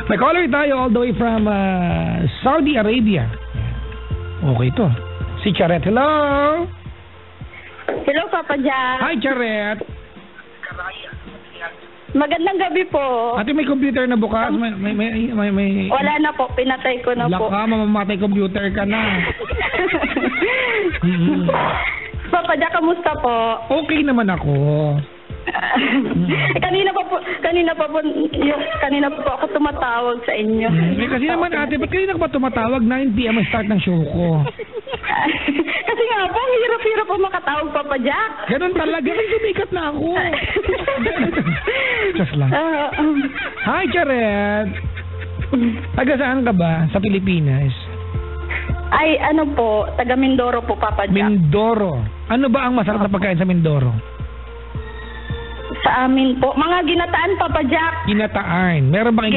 May caller tayo all the way from Saudi Arabia. Okay to. Si Charet. Hello! Hello, Papa Jack. Hi, Charet. Magandang gabi po. Ate, may computer na bukas? May... Wala na po, pinatay ko na po. Laka, mamamatay computer ka na. Papa Jack, kamusta po? Okay naman ako. kanina pa po ako tumatawag sa inyo. Kasi naman ate, ba't kanina ka pa tumatawag? 9 PM ang start ng show ko. Kasi nga po, hirap-hirap po makatawag, Papa Jack. Ganun talaga, may sumikat na ako. Just lang. Hi, Charet. Taga saan ka ba? Sa Pilipinas? Ay, ano po, taga Mindoro po, Papa Jack. Mindoro. Ano ba ang masarap na pagkain sa Mindoro? Sa amin po, mga ginataan, Papa Jack. Ginataan. Meron bang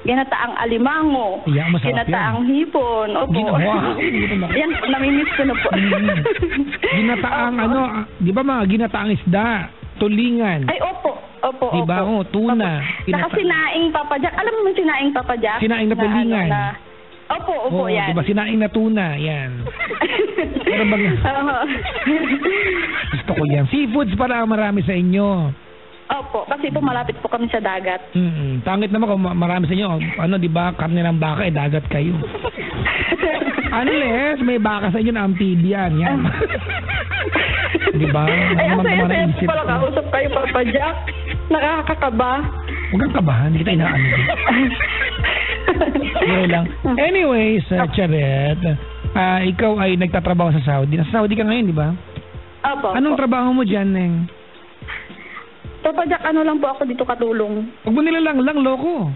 ginataang alimango. Yeah, masarap ginataang hipon. Opo. Yan, namimiss ko na po. Ginataang di ba mga ginataang isda? Tulingan. Ay, opo. Diba? Tuna. Saka sinaing, Papa Jack. Alam mo sinaing, Papa Jack? Sinaing na tulingan. Opo, yan. Diba sinaing na tuna, yan. Pero bang... Gusto ko yan. Seafoods para marami sa inyo. Opo, kasi po malapit po kami sa dagat. Tangit naman kung marami sa inyo. Diba, karne ng baka, dagat kayo. Unless may baka sa inyo na amphibian, yan. Diba? Ay, ang saya pala kausap kayo, Papa Jack. Nakakakaba. Huwag kang kabahan, hindi kita inaano. Pero lang. Anyways, Charet, ikaw ay nagtatrabaho sa Saudi. Nasa Saudi ka ngayon, di ba? Opo. Anong trabaho mo dyan, Neng? Papa Jack, ano lang po ako dito katulong. Huwag mo nilalang loko.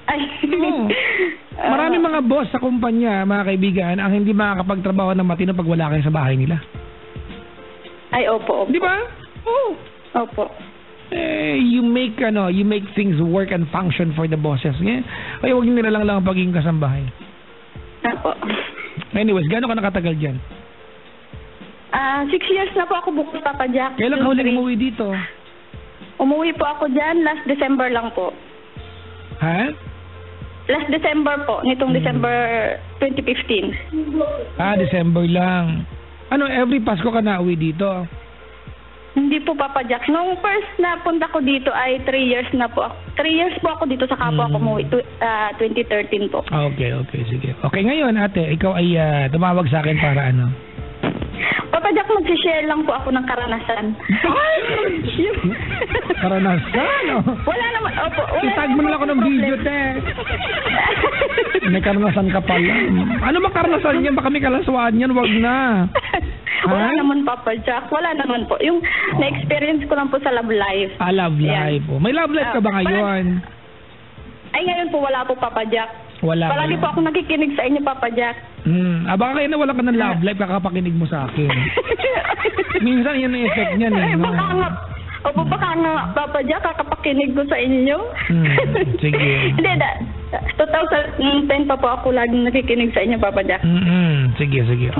Ay. No. Marami mga boss sa kumpanya, mga kaibigan, ang hindi makakapagtrabaho ng matino pag wala kayo sa bahay nila. Ay, opo. Di ba? Oo. Opo. You make things work and function for the bosses. Ay, huwag nila lang pagiging kasambahay. Opo. Anyways, gaano ka nakatagal dyan? 6 years na po ako bukas, Papa Jack. Kailan ka huling umuwi dito? Umuwi po ako dyan last December lang po. Ha? Last December po, nitong December 2015. December lang. Every Pasko ka na uwi dito? Hindi po, Papa Jack. Nung first na punta ko dito ay 3 years na po. 3 years po ako dito sa kapwa ko umuwi. 2013 po. Okay, sige. Okay, ngayon ate, ikaw ay tumawag sa akin para ano? Papa Jack, mag-share lang po ako ng karanasan. Karanasan? Wala naman. Opo. Itag mo na ako ng video, te. May karanasan ka pala. Ano ba karanasan niyan? Baka may kalaswaan yan. Wag na. Wala naman, Papa Jack. Wala naman po. Yung na-experience ko lang po sa love life. Love life. May love life ka ba ngayon? Ay, ngayon po wala po, Papa Jack. Wala. Palagi po ako nakikinig sa inyo, Papa Jack. Baka kayo na wala ka ng love life, kakapakinig mo sa akin. Minsan yan ang effect niyan. Baka nga, Papa Jack, kakapakinig ko sa inyo. Sige. Hindi, 2010 pa po ako laging nakikinig sa inyo, Papa Jack. Sige, okay.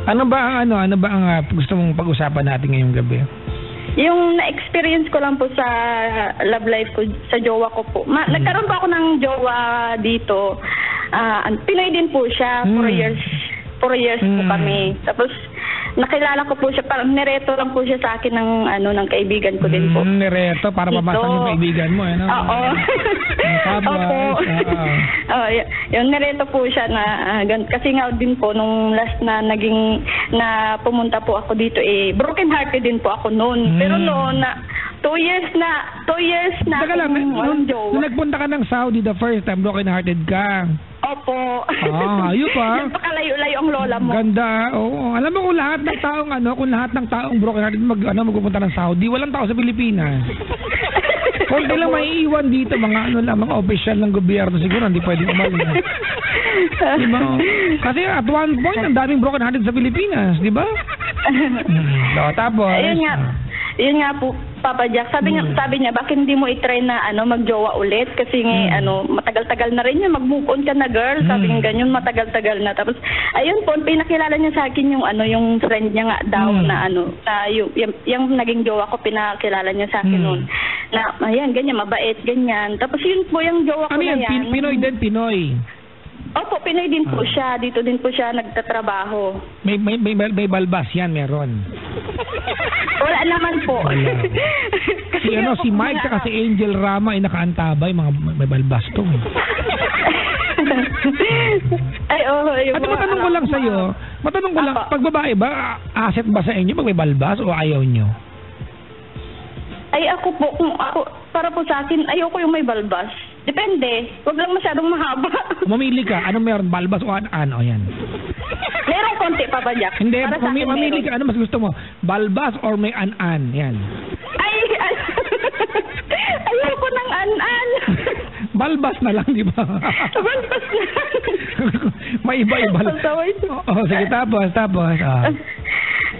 Ano ba ang gusto mong pag-usapan natin ngayong gabi? Yung na-experience ko lang po sa love life ko, sa jowa ko po. Nagkaroon po ako ng jowa dito. Pinoy din po siya. 4 years po kami. Tapos, nakilala ko po siya. Parang nireto lang po siya sa akin ng kaibigan ko din po. Nireto? Para mabasa yung kaibigan mo, ano? Oo. Opo. Yung nireto po siya na, kasi nga din po, nung last na pumunta po ako dito, broken hearted din po ako noon. Pero noon, 2 years na. Saka lang, nung nagpunta ka ng Saudi the first time, broken hearted ka. Opo. Ayun pa. Napakalayo-layo ang lola mo. Ganda. Oo. Alam mo kung lahat ng taong broken hearted magpupunta ng Saudi, walang tao sa Pilipinas. Kung lang maiiwan dito, mga official ng gobyerno siguro, hindi pwedeng umalis. Diba? Kasi at one point, ang daming broken hearted sa Pilipinas, di ba? Tapos, Yun nga po. Papa Jack, sabi niya, bakit hindi mo i-try na magjowa ulit? Kasi matagal-tagal na rin yun, mag-move on ka na, girl. Sabi niya ganyan, matagal-tagal na. Tapos, ayun po, pinakilala niya sa akin yung friend niya nga daw na yung naging jowa ko, pinakilala niya sa akin noon. Na, ayan, ganyan, mabait, ganyan. Tapos yun po yung jowa ko na yan. Pinoy din, Pinoy. Opo, Pinoy din po siya. Dito din po siya nagtatrabaho. May balbas yan, meron. Wala naman po. Si Mike at si Angel Rama ay nakaantabay, may balbas to. Ay, At matanong ko lang sa'yo, pag babae ba, asset ba sa inyo pag may balbas o ayaw nyo? Ay, ako po, para po sa akin, ayoko yung may balbas. Depende. Huwag lang masyadong mahaba. Mamili ka. Anong meron? Balbas o an-an? O yan. Merong konti, Papa Jack. Hindi. Mamili ka. Ano mas gusto mo? Balbas or may an-an? Yan. Ayoko ng an-an. Balbas na lang, di ba? Balbas na. May iba-iba. Sige, tapos.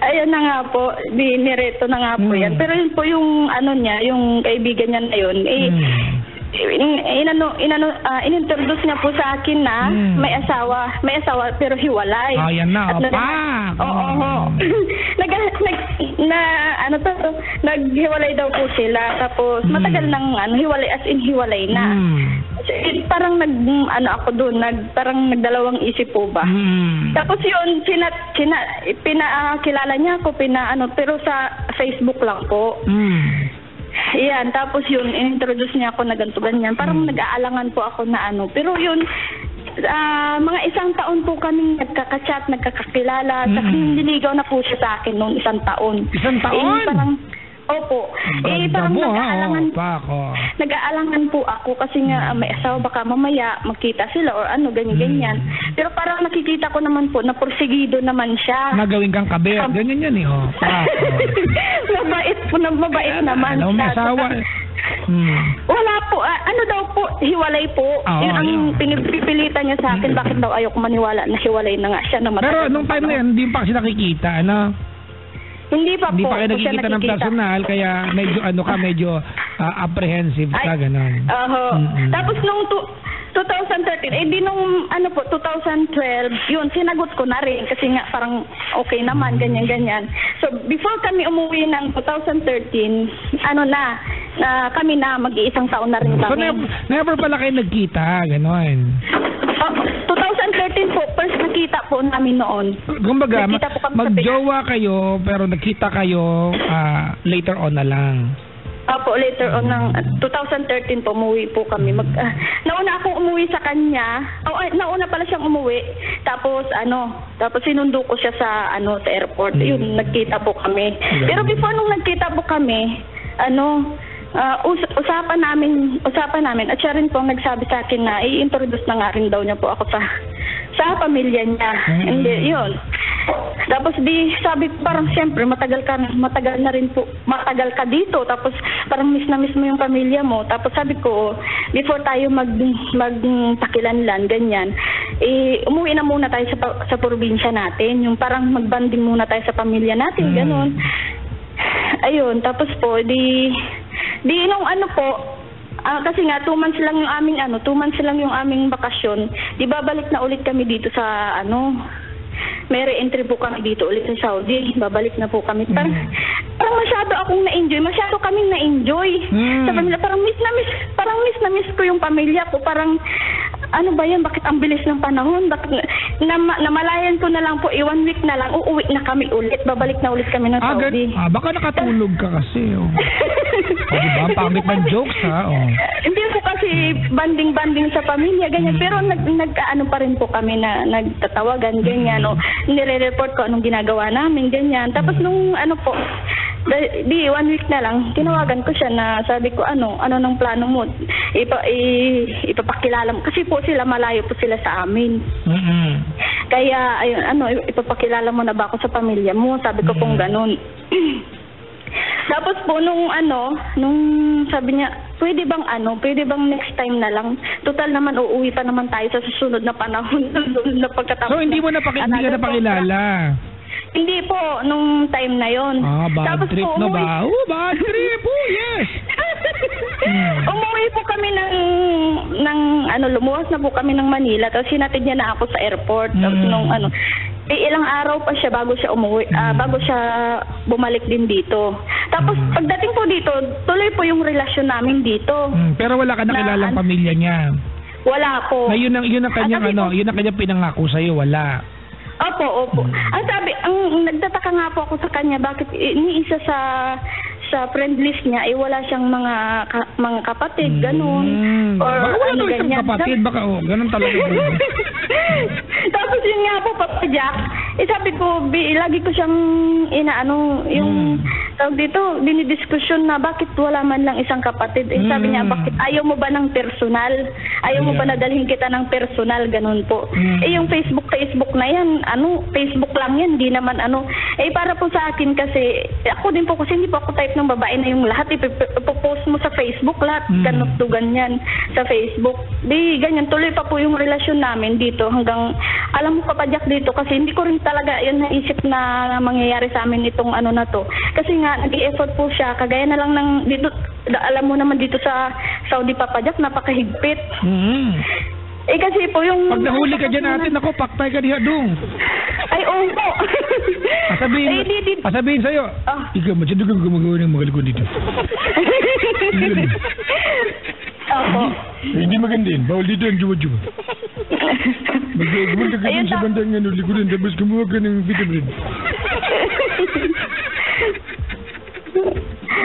Ayan na nga po, nireto na nga po yan. Pero yun po yung yung kaibigan niya na yun, inintroduce niya po sa akin na may asawa pero hiwalay. Yan na, naghiwalay daw po sila, tapos matagal nang hiwalay, as in hiwalay na. Parang ako doon, parang nagdalawang isip po ba. Tapos yun, pinakilala niya ako, pero sa Facebook lang po. Yan, tapos yun, introduce niya ako na ganito ganyan. Parang nag-aalangan po ako na pero yun, mga 1 taon po kaming nagkaka-chat, nagkakakilala. Tapos niligaw na po siya sa akin noong 1 taon. 1 taon? Opo. Parang nag-aalangan po ako kasi nga may asawa, baka mamaya magkita sila or ganyan. Pero parang nakikita ko naman po na porsigido naman siya. Nagawin kang kabit. Ganyan yan eh. Mabait naman. May asawa. Wala po. Daw po, hiwalay po. Yun ang pinipilitan niya sa akin. Bakit daw ayoko maniwala na hiwalay na nga siya na matagal. Pero nung time na yan, hindi pa kasi nakikita, Hindi pa kayo nakikita ng personal, kaya medyo apprehensive ka, gano'n. Tapos nung 2013, nung 2012, yun, sinagot ko na rin kasi nga parang okay naman, ganyan. So, before kami umuwi ng 2013, kami na, mag-iisang taon na rin kami. So, never pala kayo nagkita, gano'n? 2013 po, first nakita po namin noon. Kumbaga, magjowa kayo, pero nakita kayo later on na lang. Opo, later on ng 2013 po, umuwi po kami. Nauna akong umuwi sa kanya. Nauna pala siyang umuwi. Tapos sinundo ko siya sa airport. Yun, nagkita po kami. Pero before nung nagkita po kami, usapan namin at siya rin po nagsabi sa akin na i-introduce na nga rin daw niya po ako sa pamilya niya. Hindi, yun. Tapos sabi ko parang siyempre matagal ka dito, tapos parang miss na miss mo yung pamilya mo. Tapos sabi ko, before tayo magpakilanlan, ganyan, umuwi na muna tayo sa probinsya natin, yung parang magbanding muna tayo sa pamilya natin, ganon. Ayun, tapos po, nung kasi nga 2 months lang yung aming 2 months lang yung aming bakasyon. Babalik na ulit kami dito sa may re-entry po kami dito ulit sa Saudi. Babalik na po kami. Parang masyado akong na-enjoy. Masyado kaming na-enjoy sa pamilya. Parang miss na miss ko yung pamilya ko. Parang ano ba yan? Bakit ang bilis ng panahon? Bakit namalayan ko na lang po, 1 week na lang, uuwi na kami ulit. Babalik na ulit kami ng Saudi. Baka nakatulog ka kasi. Diba? Ang pangit ng jokes, ha? Hindi po kasi banding sa pamilya, ganyan. Pero nag-ano pa rin po kami na nagtatawagan, ganyan. Nire-report ko anong ginagawa namin, ganyan. Tapos nung 1 week na lang, tinawagan ko siya na sabi ko, ano nang plano mo? Ipapakilala mo. Kasi po malayo po sila sa amin. Kaya, ayun, ipapakilala mo na ba ako sa pamilya mo? Sabi ko pong ganun. Tapos po, nung sabi niya, pwede bang next time na lang? Total naman, uuwi pa naman tayo sa susunod na panahon. Na pagkatapos. So, hindi ka na pakilala? Hindi po, nung time na yon. Bad Tapos trip po, na ba? Bad trip po, yes! Umuwi po kami ng lumuwas na po kami ng Manila, tapos hinatid niya na ako sa airport. Tapos nung ilang araw pa siya bago siya umuwi, bago siya bumalik din dito. Tapos pagdating po dito, tuloy po yung relasyon namin dito. Pero wala ka nakilalang pamilya niya? Wala po. Na yun ang kanyang yun ang kanyang pinangako sa iyo, wala. Opo. Ang nagtataka nga po ako sa kanya, bakit iniisa sa friend list niya wala siyang mga kapatid, ganun. Or baka wala daw isang ganyan. kapatid, baka ganun talaga. Tapos yun nga po, Papa Jack, sabi ko, lagi ko siyang yung tawag dito, dinidiskusyon na bakit wala man lang isang kapatid. Sabi niya, bakit ayaw mo ba ng personal? Ayaw mo ba na dalhin kita ng personal? Ganun po. Yung Facebook na yan, Facebook lang yan, di naman para po sa akin kasi, ako din po kasi hindi po ako type ng babae na yung lahat ipopost mo sa Facebook, lahat ganun to ganyan sa Facebook. Di ganyan, tuloy pa po yung relasyon namin dito hanggang, alam mo Papa Jack dito, kasi hindi ko rin talaga yun naisip na mangyayari sa amin itong na to. Kasi nga, nag-i-effort po siya, kagaya na lang ng dito, alam mo naman dito sa Saudi Papa Jack, napakahigpit. Kasi po yung... Pag nahuli ka dyan natin, ako, paktay ka diha dong. Ay, oo po. Sabihin sa'yo, ikaw, masyado ka gumagawa ng mga likod dito. Opo. Hindi magandin, bawal dito ang juwa-juwa. Magagawin ka sa bandang likudan, tapos kumuha ka ng vitamin.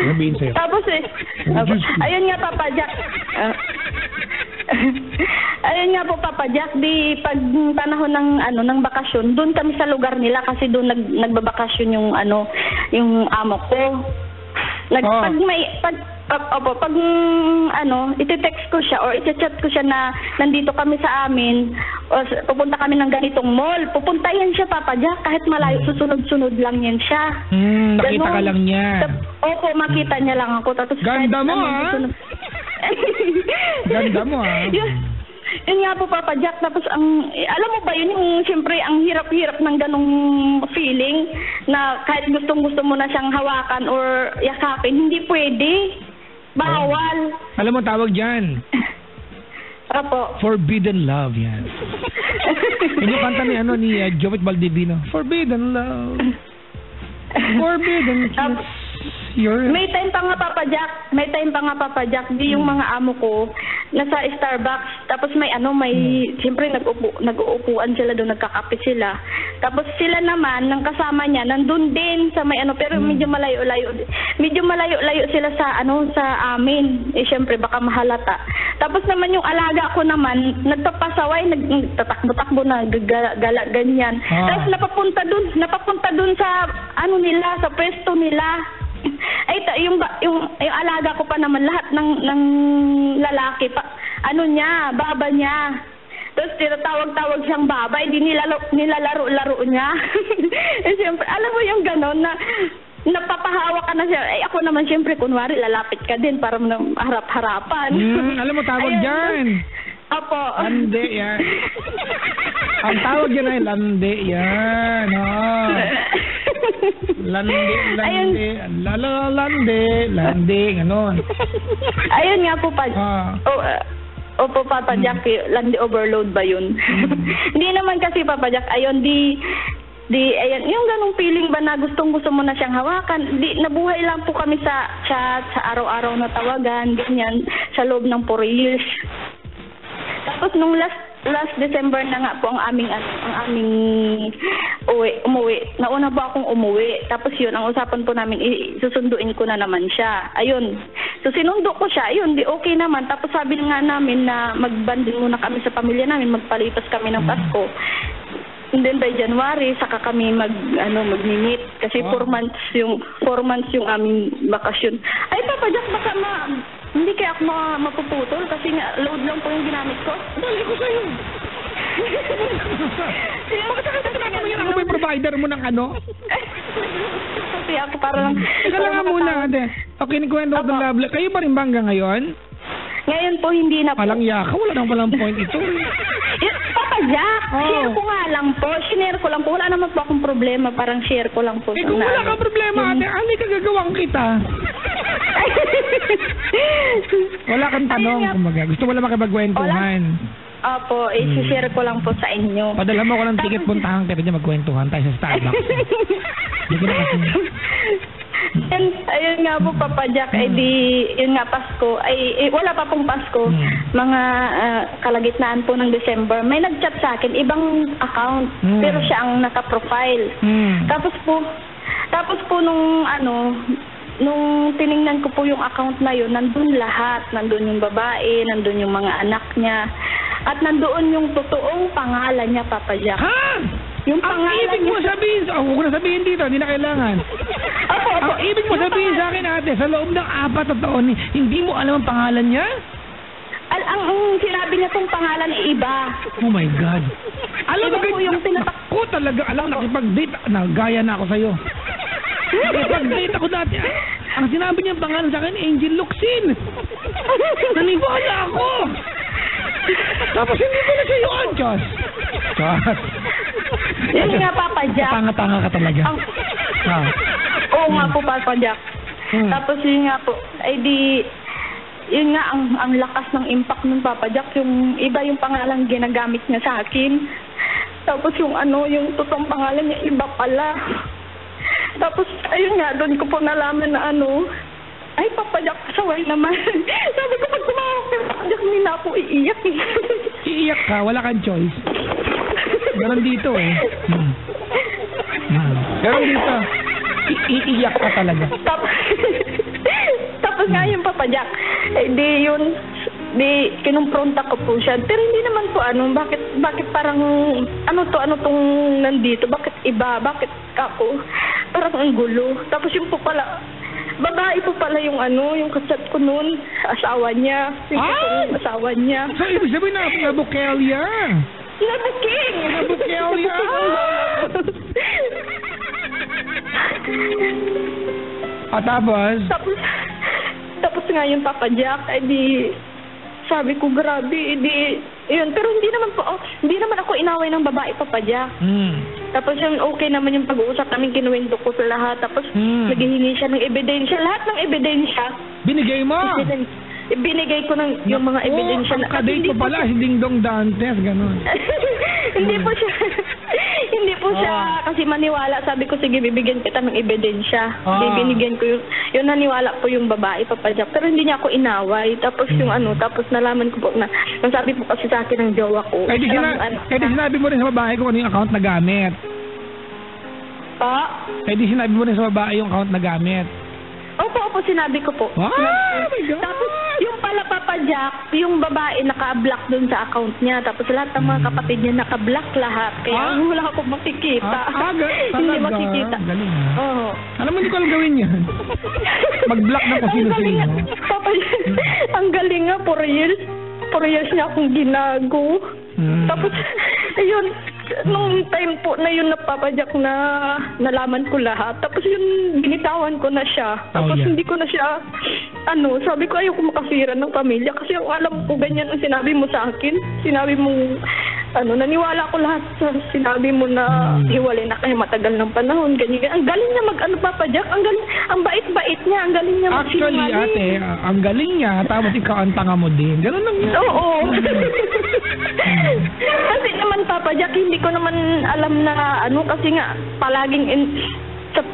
Sabihin sa'yo. Tapos ayun nga Papa Jack. Ayun nga po Papa Jack, di pag panahon ng bakasyon, doon kami sa lugar nila kasi doon nagbabakasyon yung amo ko. Pag iti-text ko siya or iti-chat ko siya na nandito kami sa amin o pupunta kami ng ganitong mall, pupunta yan siya Papa Jack kahit malayo, susunod-sunod lang yan siya. Nakita ka lang niya. Opo, makita niya lang ako. Tapos ganda mo Ganda mo Yun nga po Papa Jack, tapos alam mo ba yun yung siyempre ang hirap-hirap ng ganong feeling na kahit gustong-gusto mo na siyang hawakan or yakapin, hindi pwede. Bawal. Alam mo tawag dyan? Opo. Forbidden love yan. Yung kanta ni Jovit Baldivino. Forbidden love. Forbidden kiss. May time pa nga Papa Jack, di yung mga amo ko nasa Starbucks, tapos may siyempre nag-uupuan sila doon, nagkakape sila, tapos sila naman ng kasama niya nandun din sa may pero medyo malayo-layo sila sa amin, siyempre baka mahalata. Tapos naman yung alaga ko naman nagpapasaway, nagtatakbo-takbo na gala ganyan. Tapos napapunta dun sa nila, sa pwesto nila. Ay, yung alaga ko pa naman lahat ng lalaki pa, baba niya. Tapos tinatawag-tawag siyang baba, hindi nilalaro-laro niya. Siyempre, alam mo yung gano'n na napapahawak ka na siya. Ako naman siyempre, kunwari, lalapit ka din para harap-harapan. Alam mo, tawag dyan. Opo. Lande yan. Ang tawag yan ay lande yan. Lande, ganon. Ayun nga po pa. Opo, Papa Jack, landi overload ba yun? Hindi naman kasi, Papa Jack, ayun, ayan, yung ganong feeling ba na gustong-gusto mo na siyang hawakan, nabuhay lang po kami sa chat, sa araw-araw na tawagan, ganyan, sa loob ng 4 years. Tapos nung last December na nga po ang aming umuwi. Nauna po akong umuwi. Tapos yun, ang usapan po namin, susunduin ko na naman siya. Ayun. So sinundo ko siya. Ayun, di okay naman. Tapos sabi nga namin na magbanding muna kami sa pamilya namin, magpalipas kami ng Pasko. And then by January, saka kami mag-meet. Kasi 4 months yung aming bakasyon. Ay, Papa Jack, baka hindi kaya ako mapuputol kasi nga load lang po yung ginamit ko. Dali ko sa'yo. Ako may provider mo ng Kasi ako para lang. Teka lang muna, ate. Okay, nagkwento ko ng love life. Kayo pa rin ba hanggang ngayon? Ngayon po, hindi na po. Palang yaka, wala nang palang point ito. Papa Jack, Oh. share ko nga lang po. Share ko lang po. Wala naman po akong problema. Parang share ko lang po. Eh kung wala kang problema, ate, ano kagagawang kita? Wala kang tanong, Ayun nga. kumbaga. Gusto mo lang makipagkwentuhan. Opo, i-share ko lang po sa inyo. Padala mo ko ng ticket, puntahan kita dyan, magkwentuhan tayo sa Starbucks. Hindi ko na kasi. Ayun nga po, Papa Jack, ay di, yun nga, Pasko, wala pa pong Pasko, mga kalagitnaan po ng December, may nag-chat sa akin, ibang account, pero siya ang naka-profile. Tapos po nung tiningnan ko po yung account na yun, nandun lahat, nandun yung babae, nandun yung mga anak niya, at nandoon yung totoong pangalan niya, Papa Jack. Ha? Yung Ang pangalan ibig mo niya. sabihin, huwag ko na sabihin dito, hindi na kailangan. Opo. Ang ibig mo Yung sabihin sa akin, ate, sa loob ng 4 na taon, hindi mo alam ang pangalan niya? Ang sinabi niya pong pangalan ay iba. Oh my God. Alam Iba mo, po yung ako talaga, alam, nakipag-date, gaya na ako sa'yo. Nakipag-date ako dati. Ang sinabi niya ang pangalan sa akin, Angel Luxin. Naniwala ako. Tapos hindi ko na siya yun, Diyos. Diyos. Yun nga, Papa Jack. Tanga-tanga ka talaga. Oo nga po, Papa Jack. Tapos yun nga po, ay di, yun nga, ang lakas ng impact ng Papa Jack. Yung iba yung pangalan ginagamit niya sa akin. Tapos yung yung totoong pangalan niya, iba pala. Tapos, ayun nga, doon ko po nalaman na ay, Papa Jack, pasaway naman. Sabi ko, pag tumawag ka, Papa Jack, hindi na ako iiyak. Iiyak ka, wala kang choice. Ganon dito eh. Ganon dito. Iiyak ka talaga. Tapos nga yung Papa Jack, kinumpronta ko po siya. Pero hindi naman po bakit parang, ano tong nandito, bakit iba, bakit ako, parang ang gulo. Tapos yung po pala, babae po pala yung yung kasat ko noon, asawa niya. Yung asawa niya. So, ibig sabihin na, nabukelya. Nabuking! Nabukelya! Tapos nga yung Papa Jack, sabi ko, grabe, yun. Pero hindi naman ako inaway ng babae, Papa Jack. Tapos yung okay naman yung pag-uusap namin, kinuwento ko sa lahat. Tapos naghihingi siya ng ebidensya. Lahat ng ebidensya. Binigay mo? Binigay ko ng yung mga ebidensya. Ang kadate mo pala, si Ding Dong Dantes, gano'n. Hindi po siya kasi maniwala. Sabi ko, sige, bibigyan kita ng ebidensya. Binigyan ko yung naniwala po yung babae, Papa Jack. Pero hindi niya ako inaway. Tapos tapos nalaman ko po na, nasabi po kasi sa akin ng jowa ko. Kaya sinabi mo rin sa babae ko ano yung account na gamit. Kaya sinabi mo rin sa babae yung account na gamit. Opo, sinabi ko po. Oh my God! Tapos, yung pala, Papa Jack, yung babae naka-block dun sa account niya. Tapos lahat ng mga kapatid niya naka-block lahat. Kaya wala akong makikita. Hindi makikita. Galing. Oo. Alam mo, hindi ko alam gawin yan. Mag-block na kung sino-sino. Papa, ang galing nga, 4 years niya akong ginago. Tapos, ayun, nung time po na yun na Papa Jack na nalaman ko lahat. Tapos yun, binitawan ko na siya. Tapos hindi ko na siya, sabi ko ayoko makasira ng pamilya. Kasi ang alam ko, ganyan ang sinabi mo sa akin. Sinabi mo, naniwala ko lahat sa sinabi mo na hiwalay na kayo matagal ng panahon. Ganyan. Ang galing niya Papa Jack. Ang galing, ang bait-bait niya. Ang galing niya Actually, ate, ang galing niya. Tapos ikaw ang tanga mo din. Ganun lang yan. Oo. Kasi naman, Papa Jack, hindi ko naman alam na kasi nga palaging sa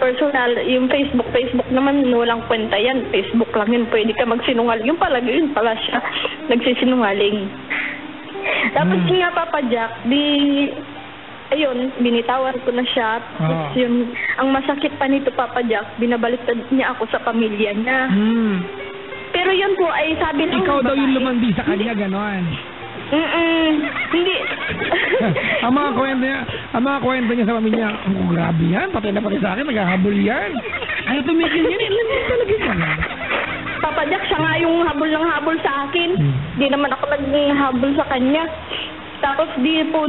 personal, yung Facebook naman walang kwenta yan. Facebook lang yun, pwede ka magsinungaling. Yung pala siya nagsisinungaling. Tapos nga, Papa Jack, ayun, binitawan ko na siya. Tapos yun, ang masakit pa nito, Papa Jack, binabaliktad niya ako sa pamilya niya. Pero yun po ay sabi ng ikaw daw babae, yung lumandi sa kanya, gano'n. Hindi. ang mga kwento niya sa pamilya, grabe yan, patay na pati sa akin, naghahabol yan. Ay, tumigil yan, ilan din talaga yan. Papa Jack, siya nga yung habol ng habol sa akin. Di naman ako naghabol sa kanya. Tapos di po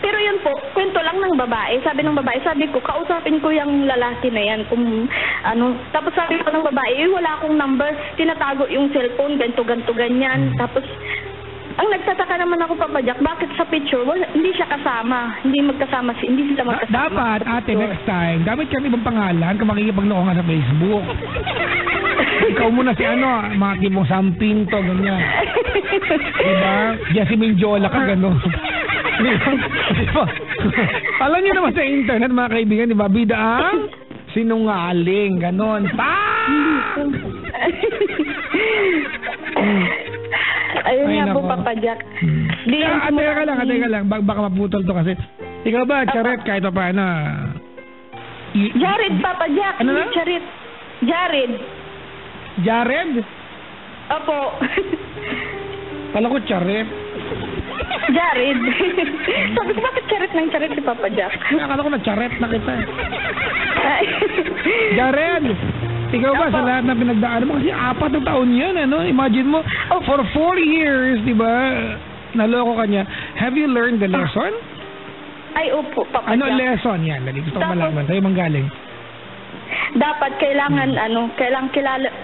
pero yun po, kwento lang ng babae. Sabi ng babae, sabi ko, kausapin ko yung lalaki na yan kung Tapos sabi ko ng babae, wala akong number, tinatago yung cellphone, ganto ganyan. Tapos Ang nagtataka naman ako, Papa Jack, bakit sa picture, hindi siya kasama, hindi sila magkasama. Dapat, ate, next time, dapat kami ibang pangalan kung makikipagloko ka sa Facebook. Ikaw muna si mga tipong Sampinto, ganyan. Diba? Jasmine Jola ka, gano'n. Diba? Alam niyo naman sa internet, mga kaibigan, diba? Bida ang sinungaling, gano'n. Ayun nga po, Papa Jack. Teka lang. Baka maputol to kasi. Ikaw ba, Charet, kahit pa paano? Jared, Papa Jack. Ano na? Jared? Opo. Kala ko Charet. Jared. Sabi ko, bakit Charet si Papa Jack? Akala ko na Charet na kita. Jared! Ikaw ba, sa lahat na pinagdaan mo, kasi 4 na taon yan, Imagine mo, for 4 years, di ba, naloko ka niya. Have you learned the lesson? Ay, opo, Papa Ano Jack. lesson yan? Dali, gusto ko malaman. Sa'yo manggaling. Dapat kailangan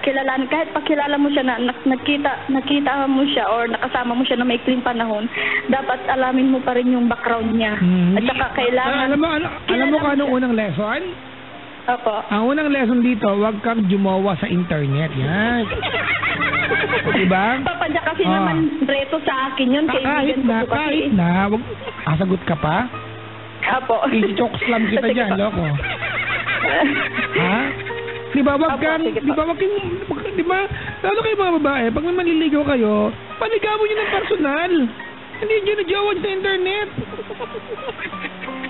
kilalanin, kahit pakilala mo siya na nakita mo siya or nakasama mo siya na may maikling panahon, dapat alamin mo pa rin yung background niya. At saka kailangan... Alam mo kung anong unang lesson? Opo. Ang unang lesson dito, huwag kang jumawa sa internet. Yan. Diba? Papa Jack, kasi naman reto sa akin yun. Kahit na, wag, sagot ka pa? Opo. I-chokeslam kita dyan, loko. Ha? Diba, wag kang, lalo kayo mga babae, pag may manliligaw kayo, panigawan nyo ng personal. Hindi nyo na-jowa sa internet.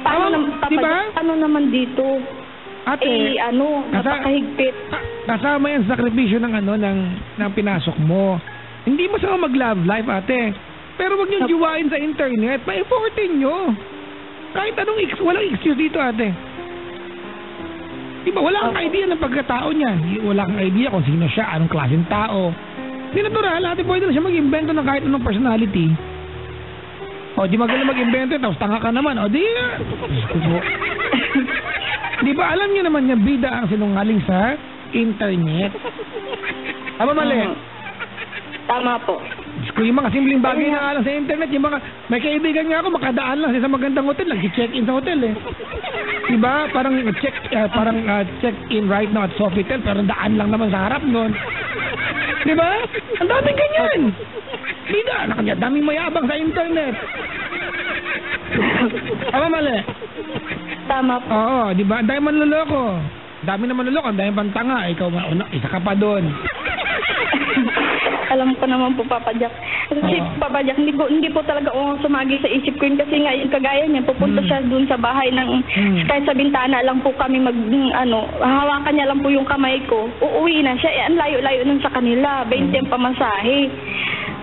Paano naman dito? Ate, napakahigpit. Kasama yan sa sakripisyo ng ng pinasok mo. Hindi masama mag-love life, ate. Pero wag nyo jiwain sa internet. Pa-effortin nyo. Kahit anong walang excuse dito, ate. Diba, wala kang idea ng pagkatao niya. Wala kang idea kung sino siya, anong klaseng tao. Di natural, ate, pwede na siya mag-invento ng kahit anong personality. O, di magaling mag-invento, tapos tanga ka naman. O, di Di ba alam niyo naman niya bida ang sinungaling sa internet? Tama mali? Tama po. Kung yung mga simpleng bagay na alam sa internet, yung mga, may kaibigan nga ako, makadaan lang sa isang magandang hotel, nag-check-in sa hotel eh. Diba? Parang check-in right now at Sofitel, pero daan lang naman sa harap nun. Diba? Ang daming ganyan. Bida, anak niya, daming mayabang sa internet. Tama mali? Tama po. Oo, di ba? Ang dami manloloko. Dami na manloloko, ang dami pantanga. Ikaw, isa ka pa doon. Alam ko naman po, Papa Jack. Kasi Papa Jack, hindi po talaga sumagi sa isip ko yun. Kasi nga, yung kagaya niya, pupunta siya doon sa bahay ng, kahit sa bintana lang po kami hawakan niya lang po yung kamay ko. Uuwi na siya. Ang layo-layo nun sa kanila. 20 ang pamasahe.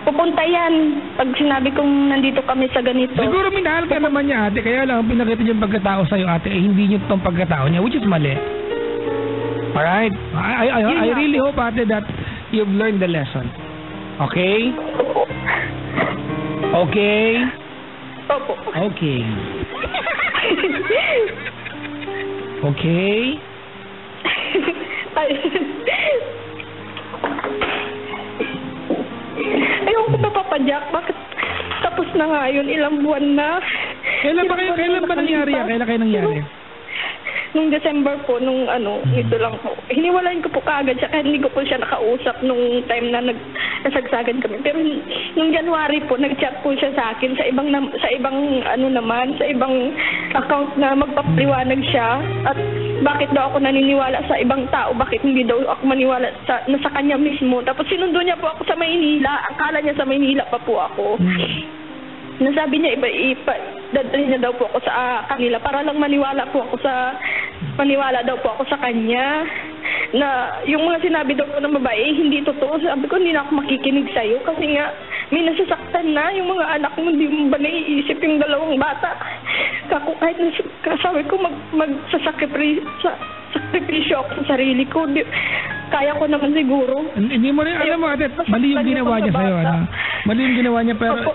Pupunta yan pag sinabi kong nandito kami sa ganito. Siguro minahal ka naman niya, ate. Kaya lang, pinakita niyo yung pagkatao sa'yo, ate, hindi niyo itong pagkatao niya, which is mali. Alright? I really hope, ate, that you've learned the lesson. Okay? Okay? Opo. Okay. Okay? Ayoko pa, Papa Jack. Bakit tapos na nga yun? Ilang buwan na. Kailan ba nangyari yan? Kailan kayo nangyari? Nung December po, ito lang po. Hiniwalayin ko po kaagad siya, kaya hindi ko po siya nakausap nung time na nasagsagan kami. Pero nung January po, nag-chat po siya sa akin sa ibang account na magpapaliwanag siya. At bakit daw ako naniniwala sa ibang tao, bakit hindi daw ako maniwala sa kanya mismo. Tapos sinundo niya po ako sa Maynila. Akala niya sa Maynila pa po ako. Nasabi niya dadalhin niya daw po ako sa kanila para lang maniwala daw po ako sa kanya na yung mga sinabi daw po ng babae hindi totoo. Sabi ko, hindi na ako makikinig sa'yo kasi nga may nasasaktan na yung mga anak mo, hindi mo ba naiisip yung dalawang bata? Kahit sabi ko magsasakripisyo ako sa sarili ko, kaya ko naman siguro. Hindi mo rin alam mo, ate, mali yung ginawa niya sa'yo, mali yung ginawa niya, pero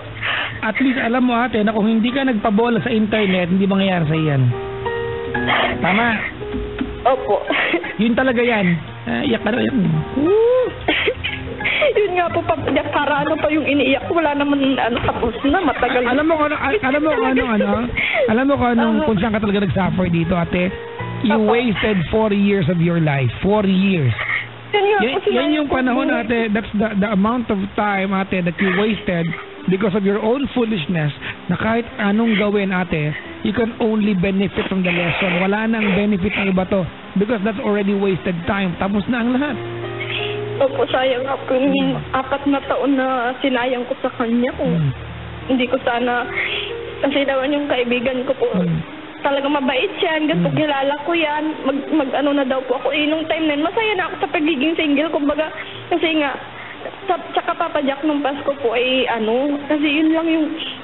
at least alam mo, ate, na kung hindi ka nagpabola sa internet, hindi mangyayari sa iyan. Tama? Opo. Yun talaga yan. Iyak ka na yan. Yun nga po, Papa Jack, para ano pa yung iniiyak ko? Wala naman, tapos na, matagal. Alam mo kung saan ka talaga nag-suffer dito, ate? You wasted 4 years of your life. 4 years. Yan yung panahon, ate. That's the amount of time, ate, that you wasted because of your own foolishness, na kahit anong gawin, ate, you can only benefit from the lesson. Wala nang benefit ng iba to because that's already wasted time. Tapos na ang lahat. Opo, sayang ako yung 4 na taon na sinayang ko sa kanya. Kung hindi ko sana, kasi naman yung kaibigan ko po, talaga mabait siya, hanggang po kilala ko yan, mag-ano na daw po ako. Nung time na yun, masaya na ako sa pagiging single, kumbaga, kasi nga, tsaka Papa Jack nung Pasko po ay kasi yun lang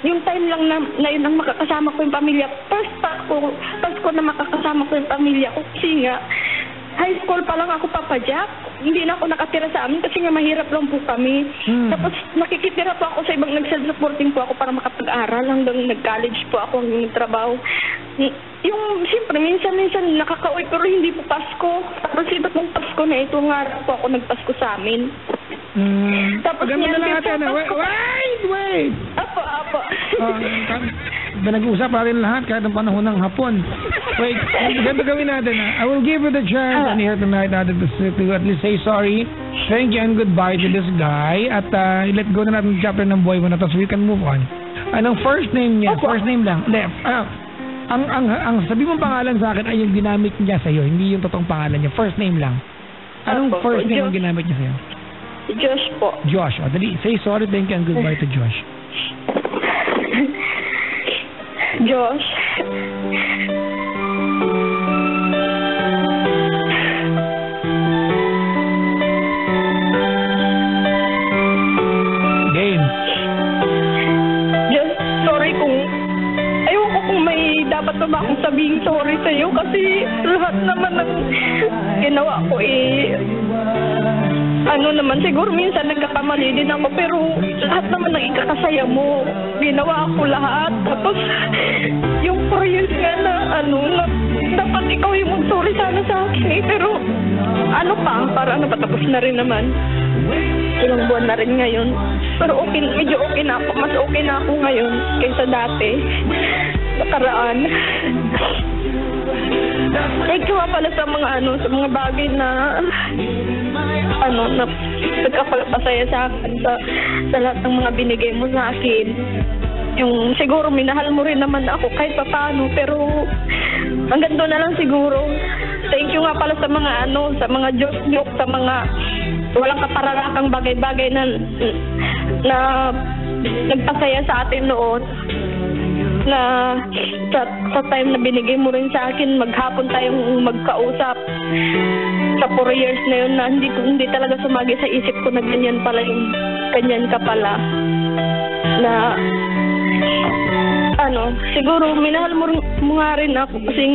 yung time lang na yun ang makakasama ko yung pamilya. First Pasko na makakasama ko yung pamilya ko, kasi nga, high school pa lang ako, Papa Jack. Hindi na ako nakatira sa amin kasi nga mahirap lang po kami. Tapos nakikitira po ako sa ibang nag-self-supporting po ako para makapag-aral hanggang nag-college po ako, hanggang nagtrabaho. Yung, siyempre, minsan nakaka-uwi pero hindi po Pasko. Tapos iba't ng Pasko na ito nga po ako nagpasko sa amin. Tapos yan, wait! Apo. Nag-uusap pa rin lahat kahit ng panahon ng hapon. Wait, ganito gawin natin. I will give you the chance and here tonight natin to at least say sorry, thank you and goodbye to this guy at let go na natin yung chapter ng boy mo na to so we can move on. Anong first name niya? First name lang. Ang sabi mong pangalan sa akin ay yung ginamit niya sa'yo, hindi yung totoong pangalan niya. First name lang. Anong first name ang ginamit niya sa'yo? Josh po. Josh. O, dali. Say sorry, thank you and goodbye to Josh. Josh. Game. Just sorry kung ayoko kung may dapat na ba akong sabihin sorry sa'yo kasi lahat naman ng ginawa ko naman, siguro minsan nagkakamali din ako pero lahat naman ng ikakasaya mo, ginawa ako lahat. Tapos yung 4 years nga na dapat ikaw yung mag-sorry sana sa akin pero para tapos na rin naman. Ilang buwan na rin ngayon. Pero medyo okay na ako. Mas okay na ako ngayon kaysa dati. Nakaraan. Thank you pala sa mga bagay na nagkapagpasaya sa akin sa lahat ng mga binigay mo sa akin. Yung siguro minahal mo rin naman ako kahit paano pero hanggang doon na lang siguro. Thank you nga pala sa mga sa mga joke, sa mga walang kapararakang bagay-bagay na nagpasaya sa atin noon. Na sa time na binigay mo rin sa akin, maghapon tayong magkausap sa 4 years na yun na hindi talaga sumagi sa isip ko na ganyan ka pala na siguro minahal mo nga rin ako kasi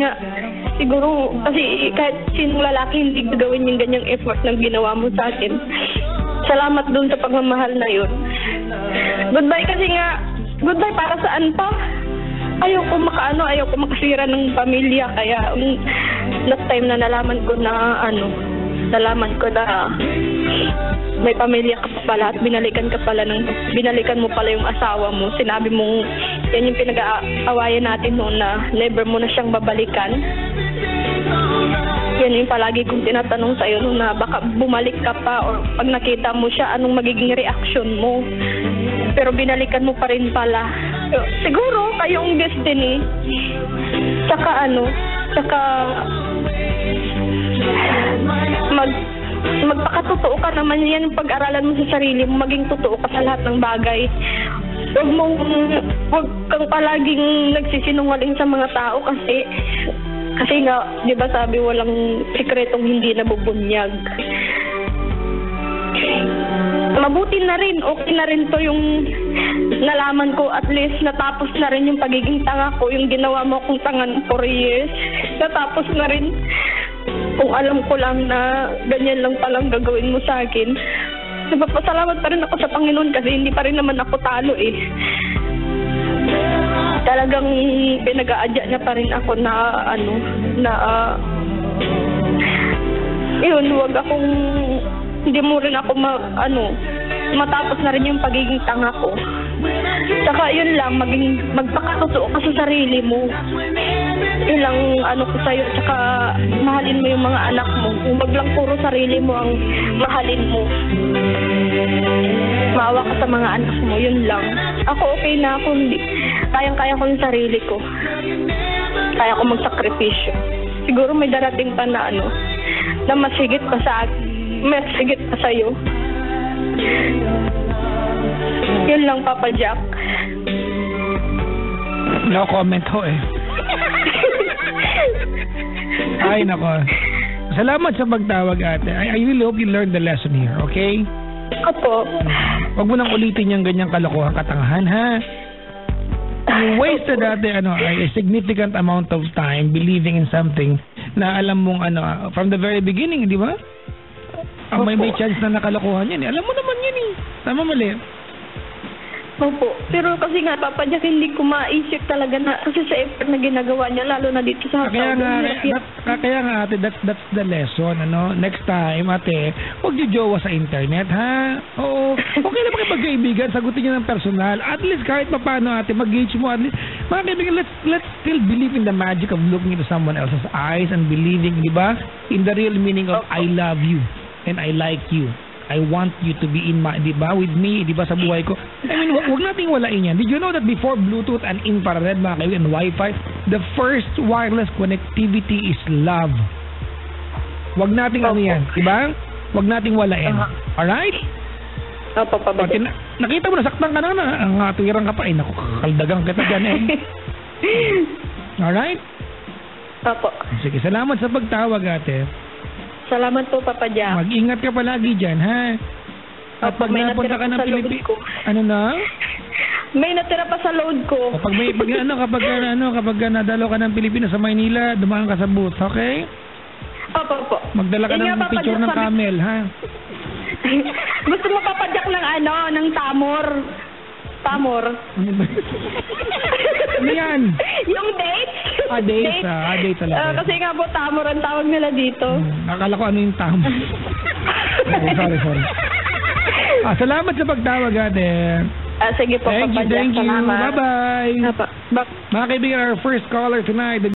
kahit sinong lalaki hindi gagawin yung ganyang effort na ginawa mo sa akin. Salamat dun sa pagmamahal na yun. Goodbye goodbye para saan pa? Ayaw ko makasira ng pamilya kaya last time na nalaman ko na may pamilya ka pa pala at binalikan mo pala yung asawa mo. Sinabi mo yan yung pinag-aawayan natin noon na never mo na siyang babalikan. Yan yung palagi kong tinatanong sa'yo noon na baka bumalik ka pa or pag nakita mo siya anong magiging reaction mo. Pero binalikan mo pa rin pala. Siguro kayong destiny. Tsaka magpakatotoo ka naman yan yung pag-aralan mo sa sarili mo, maging totoo ka sa lahat ng bagay. Huwag kang palaging nagsisinungaling sa mga tao kasi nga, di ba sabi walang sikretong hindi nabubunyag. Mabuti na rin, okay na rin to yung nalaman ko, at least natapos na rin yung pagiging tanga ko, yung ginawa mo akong tangan 4 years, natapos na rin. Kung alam ko lang na ganyan lang palang gagawin mo sa akin, nagpapasalamat pa rin ako sa Panginoon kasi hindi pa rin naman ako talo Talagang pinag-aadya niya pa rin ako hindi mo rin ako matapos na rin yung pagiging tanga ko. Saka yun lang, magpakatotoo ka sa sarili mo. Yun lang ano ko sa'yo. Saka mahalin mo yung mga anak mo. Huwag lang puro sarili mo ang mahalin mo. Maawa ka sa mga anak mo. Yun lang. Ako okay na ako. Kayang-kaya ko yung sarili ko. Kaya ko magsakripisyo. Siguro may darating pa na na mas higit pa sa akin. Mas higit pa sa'yo. Yun lang, Papa Jack. No comment ho eh. Ay, nako. Salamat sa pagtawag, ate. I really hope you learned the lesson here, okay? Opo. Huwag mo nang ulitin yung ganyang kalokohan katangahan, ha? You wasted, ate, a significant amount of time believing in something na alam mong, from the very beginning, di ba? Ang may chance na nakalokohan yan, eh. Alam mo naman yun, eh. Tama, mali. Opo. Pero kasi nga, Papa Jack, hindi ko maisip talaga na kasi sa effort na ginagawa niya, lalo na dito sa kaya nga ate, that's the lesson, Next time, ate, huwag niyo jowa sa internet, ha? Oo. Okay na makipagkaibigan, sagutin niyo ng personal. At least kahit paano, ate, mag-gauge mo, at least, mga kaibigan, let's still believe in the magic of looking into someone else's eyes and believing, di ba? In the real meaning of I love you and I like you. I want you to be di ba, with me, di ba, sa buhay ko. I mean, wag nating walain yan. Did you know that before Bluetooth and infrared, mga kaibigan, and Wi-Fi, the first wireless connectivity is love. Wag nating yan, di ba? Wag nating walain. Alright? Opo, Papa Jack. Nakita mo, nasaktan ka na, ang tirang ka pa. Ay, naku, kaldagang kita dyan eh. Alright? Opo. Sige, salamat sa pagtawag, ate. Salamat po, Papa Jack. Mag-ingat ka palagi dyan, ha? At pag may napunta ka ng Pilipinas, ano na? May natira pa sa load ko. O kapag nadalo ka ng Pilipinas sa Maynila, dumaan ka sa booth, okay? Opo. Magdala ka ng picture ng camel, ha? Gusto mo, Papa Jack, ng tamor? Tamor. Ano yan? Yung date? Date. Date talaga. Kasi nga po, tamor ang tawag nila dito. Akala ko ano yung tamor. sorry. Salamat sa pagtawag, ate. Sige po, Papa Jack. Thank you. Salamat. Bye-bye. Mga kaibigan, our first caller tonight,